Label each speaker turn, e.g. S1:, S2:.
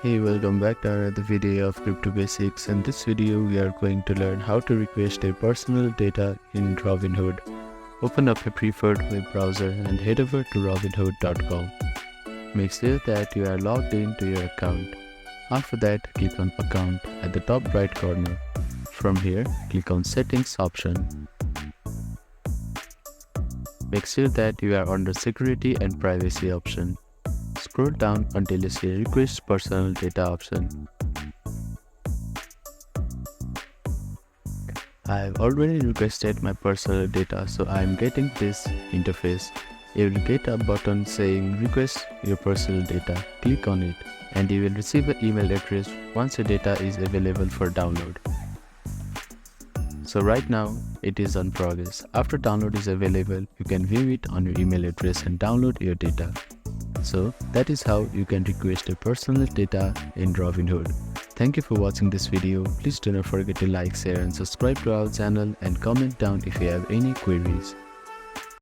S1: Hey, welcome back to another video of Crypto Basics. In this video, we are going to learn how to request your personal data in Robinhood. Open up your preferred web browser and head over to robinhood.com. Make sure that you are logged into your account. After that, click on Account at the top right corner. From here, click on Settings option. Make sure that you are under Security and Privacy option. Scroll down until you see Request Personal Data option. I have already requested my personal data, so I am getting this interface. You will get a button saying Request your personal data. Click on it and you will receive an email address once your data is available for download. So right now it is on progress. After download is available, you can view it on your email address and download your data. So that is how you can request your personal data in Robinhood. Thank you for watching this video. Please do not forget to like, share and subscribe to our channel and comment down if you have any queries.